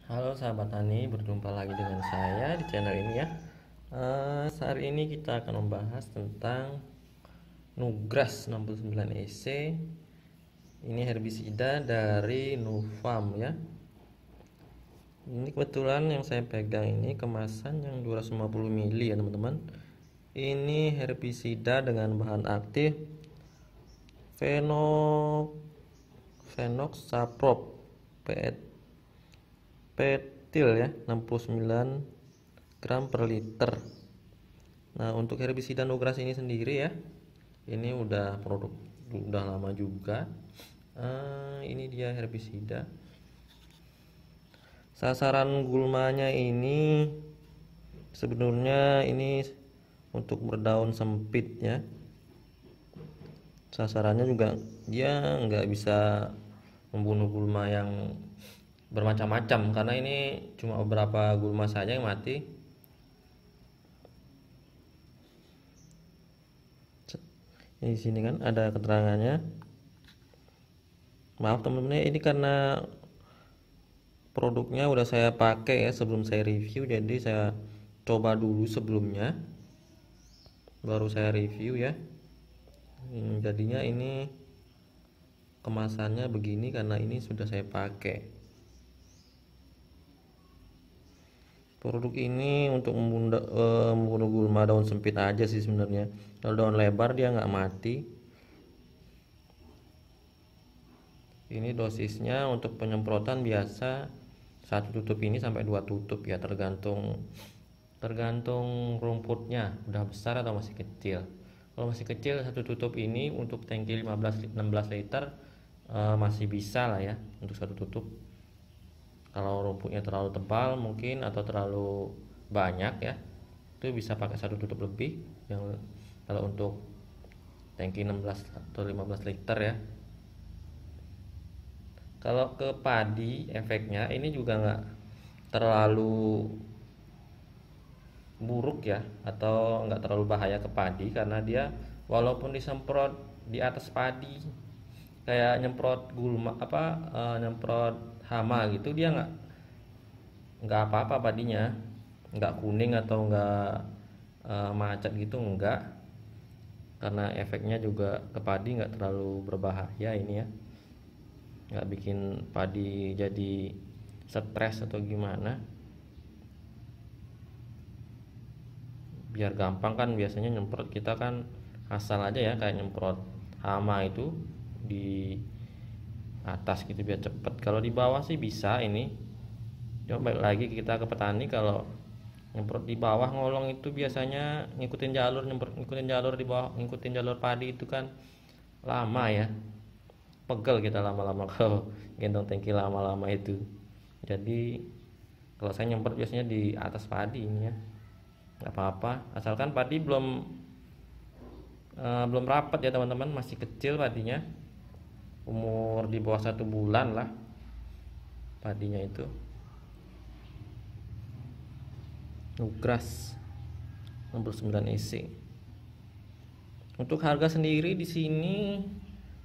Halo sahabat tani, berjumpa lagi dengan saya di channel ini ya. Saat ini kita akan membahas tentang Nugras 69 EC. Ini herbisida dari Nufarm ya. Ini kebetulan yang saya pegang ini kemasan yang 250 ml ya teman-teman. Ini herbisida dengan bahan aktif Phenoxaprop petil ya, 69 gram per liter. Nah, untuk herbisida Nugras ini sendiri ya, ini udah produk udah lama juga. Ini dia herbisida. Sasaran gulmanya ini sebenarnya ini untuk berdaun sempit ya. Sasarannya juga dia nggak bisa membunuh gulma yang bermacam-macam, karena ini cuma beberapa gulma saja yang mati. Di sini kan ada keterangannya. Maaf teman-teman, ini karena produknya udah saya pakai ya sebelum saya review, jadi saya coba dulu sebelumnya baru saya review ya. Jadinya ini kemasannya begini karena ini sudah saya pakai. Produk ini untuk membunuh gulma daun sempit aja sih sebenarnya. Kalau daun lebar dia nggak mati. Ini dosisnya untuk penyemprotan biasa satu tutup ini sampai 2 tutup ya, tergantung rumputnya udah besar atau masih kecil. Kalau masih kecil satu tutup ini untuk tangki 15-16 liter masih bisa lah ya untuk satu tutup. Kalau rumputnya terlalu tebal mungkin atau terlalu banyak ya, itu bisa pakai satu tutup lebih. Yang kalau untuk tangki 16 atau 15 liter ya. Kalau ke padi efeknya ini juga nggak terlalu buruk ya, atau nggak terlalu bahaya ke padi, karena dia walaupun disemprot di atas padi kayak nyemprot gulma nyemprot hama gitu, dia nggak apa-apa padinya, nggak kuning atau nggak macet gitu, nggak, karena efeknya juga ke padi nggak terlalu berbahaya ini ya, nggak bikin padi jadi stres atau gimana. Biar gampang kan, biasanya nyemprot kita kan asal aja ya, kayak nyemprot hama itu di atas gitu biar cepet. Kalau di bawah sih bisa ini. Coba balik lagi kita ke petani, kalau nyemprot di bawah ngolong itu biasanya ngikutin jalur, ngikutin jalur di bawah, ngikutin jalur padi itu kan lama ya, pegel kita lama-lama kalau gendong tangki lama-lama itu. Jadi kalau saya nyemprot biasanya di atas padi ini ya, nggak apa-apa asalkan padi belum rapat ya teman-teman, masih kecil padinya, umur di bawah 1 bulan lah padinya itu. Nugras 69 EC. Untuk harga sendiri di sini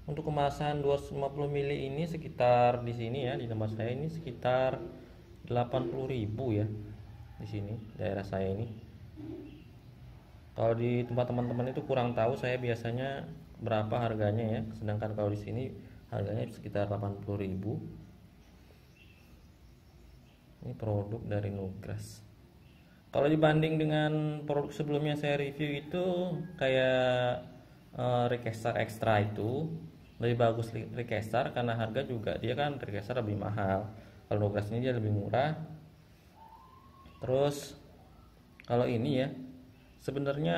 untuk kemasan 250 ml ini sekitar di sini ya, di tempat saya ini sekitar 80.000 ya. Di sini daerah saya ini. Kalau di tempat teman-teman itu kurang tahu saya biasanya berapa harganya ya. Sedangkan kalau di sini harganya sekitar 80.000. Ini produk dari Nugras. Kalau dibanding dengan produk sebelumnya saya review itu kayak Recaster Extra itu lebih bagus. Recaster karena harga juga dia kan Recaster lebih mahal. Kalau Nugras ini dia lebih murah. Terus kalau ini ya, sebenarnya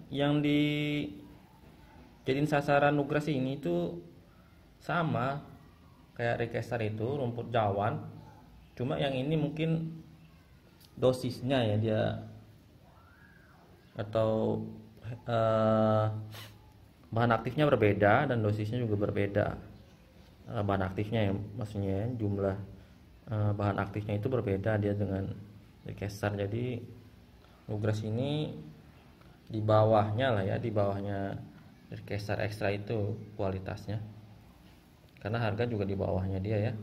yang dijadiin sasaran Nugras ini itu sama kayak Recaster itu, rumput jawan. Cuma yang ini mungkin dosisnya ya dia, atau bahan aktifnya berbeda dan dosisnya juga berbeda. Bahan aktifnya ya, maksudnya jumlah bahan aktifnya itu berbeda dia dengan Recaster. Jadi Nugras ini di bawahnya lah ya, di bawahnya Recaster Extra itu kualitasnya, karena harga juga di bawahnya dia ya.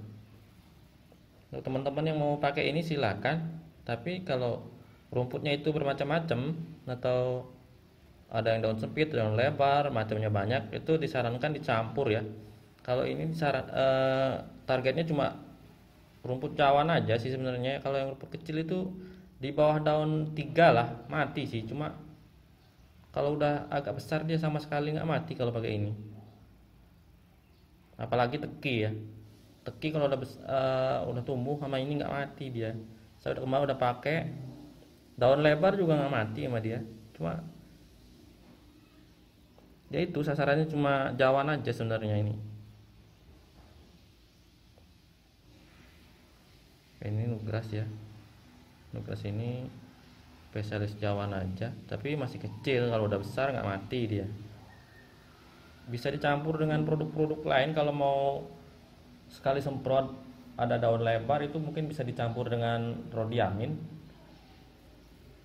Untuk teman-teman yang mau pakai ini silakan, tapi kalau rumputnya itu bermacam-macam atau ada yang daun sempit, daun lebar, macamnya banyak, itu disarankan dicampur ya. Kalau ini targetnya cuma rumput cawan aja sih sebenarnya. Kalau yang rumput kecil itu di bawah daun 3 lah mati sih. Cuma kalau udah agak besar dia sama sekali nggak mati kalau pakai ini. Apalagi teki ya. Teki kalau udah tumbuh sama ini nggak mati dia. Saya udah kemarin udah pakai daun lebar juga nggak mati sama dia. Cuma ya itu sasarannya cuma jawan aja sebenarnya ini. Ini nugras ya. Nugras ini spesialis jawan aja, tapi masih kecil. Kalau udah besar nggak mati dia. Bisa dicampur dengan produk-produk lain. Kalau mau sekali semprot ada daun lebar, itu mungkin bisa dicampur dengan rodiamin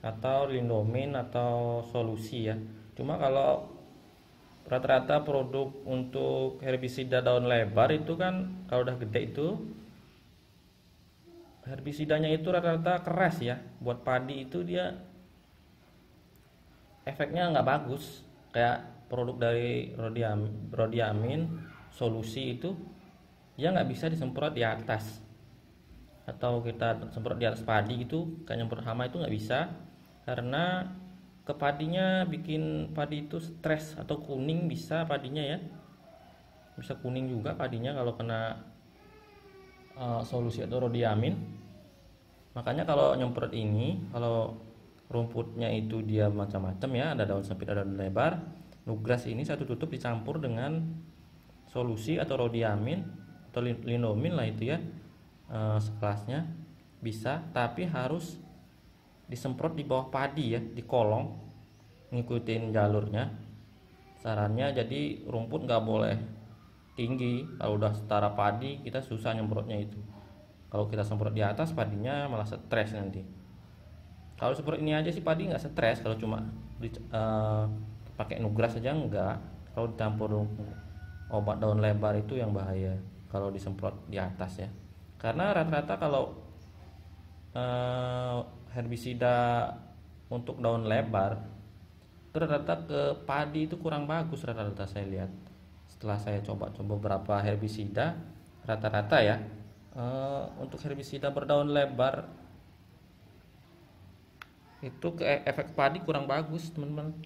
atau lindomin atau solusi ya. Cuma kalau rata-rata produk untuk herbisida daun lebar itu kan kalau udah gede itu herbisidanya itu rata-rata keras ya. Buat padi itu dia efeknya nggak bagus. Kayak produk dari rodiamin solusi itu dia nggak bisa disemprot di atas, atau kita semprot di atas padi gitu kayak nyemprot hama itu nggak bisa, karena ke padinya bikin padi itu stres atau kuning bisa padinya ya, bisa kuning juga padinya kalau kena solusi atau rodiamin. Makanya kalau nyemprot ini, kalau rumputnya itu dia macam-macam ya, ada daun sempit ada daun lebar, nugras ini satu tutup dicampur dengan solusi atau rodiamin atau lindomin lah itu ya, sekelasnya bisa, tapi harus disemprot di bawah padi ya, di kolong, ngikutin jalurnya sarannya. Jadi rumput nggak boleh tinggi, kalau udah setara padi kita susah nyemprotnya itu. Kalau kita semprot di atas padinya malah stres nanti. Kalau semprot ini aja sih padi nggak stres, kalau cuma pakai nugras saja enggak. Kalau dicampur obat daun lebar itu yang bahaya kalau disemprot di atas ya, karena rata-rata kalau herbisida untuk daun lebar itu rata-rata ke padi itu kurang bagus. Rata-rata saya lihat setelah saya coba-coba beberapa herbisida, rata-rata ya untuk herbisida berdaun lebar itu ke efek padi kurang bagus teman-teman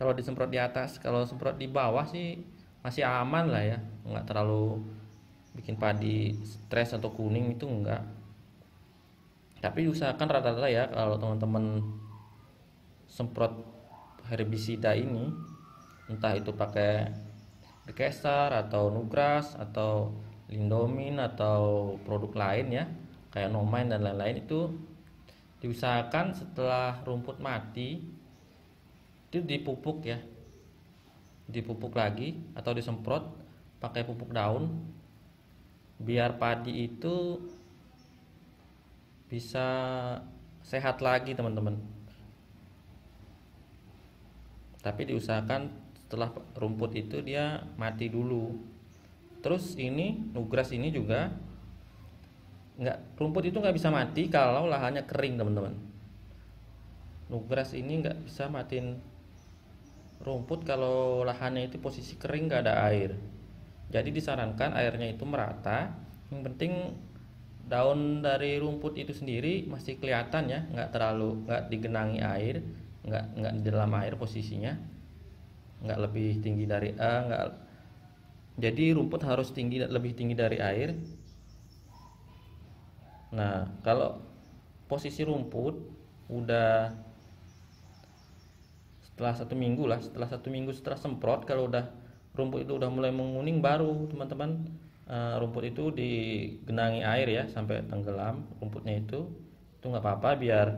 kalau disemprot di atas. Kalau semprot di bawah sih masih aman lah ya, nggak terlalu bikin padi stres atau kuning, itu enggak. Tapi usahakan rata-rata ya kalau teman-teman semprot herbisida ini, entah itu pakai Dekesar atau nugras atau lindomin atau produk lain ya kayak nomain dan lain-lain, itu diusahakan setelah rumput mati itu dipupuk ya, dipupuk lagi atau disemprot pakai pupuk daun biar padi itu bisa sehat lagi teman-teman. Tapi diusahakan setelah rumput itu dia mati dulu. Terus ini nugras ini juga rumput itu nggak bisa mati kalau lahannya kering teman-teman. Nugras ini nggak bisa matiin rumput kalau lahannya itu posisi kering nggak ada air. Jadi disarankan airnya itu merata. Yang penting daun dari rumput itu sendiri masih kelihatan ya, nggak digenangi air, nggak di dalam air posisinya, nggak lebih tinggi dari nggak. Jadi rumput harus lebih tinggi dari air. Nah kalau posisi rumput udah setelah 1 minggu lah, setelah 1 minggu setelah semprot, kalau udah rumput itu udah mulai menguning, baru teman-teman rumput itu digenangi air ya sampai tenggelam rumputnya itu nggak apa-apa, biar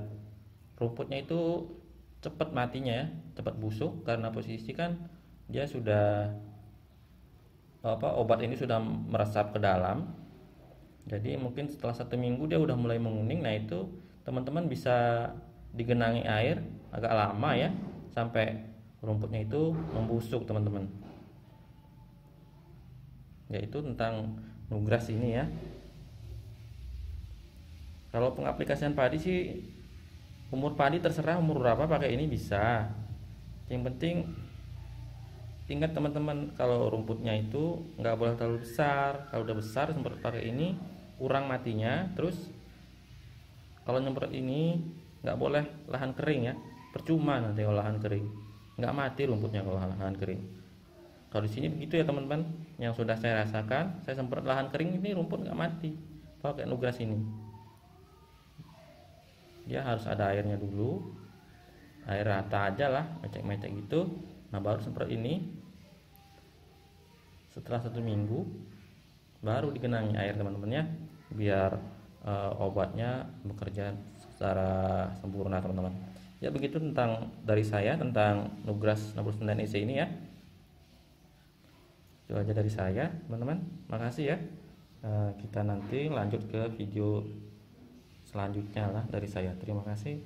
rumputnya itu cepat matinya ya, cepat busuk, karena posisi kan dia sudah obat ini sudah meresap ke dalam. Jadi mungkin setelah 1 minggu dia udah mulai menguning. Nah itu teman-teman bisa digenangi air agak lama ya sampai rumputnya itu membusuk teman-teman. Yaitu tentang nugras ini ya. Kalau pengaplikasian padi sih, umur padi terserah umur berapa pakai ini bisa. Yang penting ingat teman-teman, kalau rumputnya itu nggak boleh terlalu besar. Kalau udah besar semprot pakai ini kurang matinya. Terus kalau nyemprot ini nggak boleh lahan kering ya, percuma nanti kalau lahan kering, nggak mati rumputnya kalau lahan kering. Kalau di sini begitu ya teman-teman, yang sudah saya rasakan, saya semprot lahan kering ini rumput nggak mati pakai Nugras ini. Dia harus ada airnya dulu, air rata aja lah, mecek-mecek gitu. Nah baru semprot ini. Setelah 1 minggu baru digenangi air teman-teman ya, biar obatnya bekerja secara sempurna teman-teman. Ya begitu tentang dari saya tentang Nugras 69 EC ini ya. Itu aja dari saya teman-teman, makasih ya. Kita nanti lanjut ke video selanjutnya lah dari saya. Terima kasih.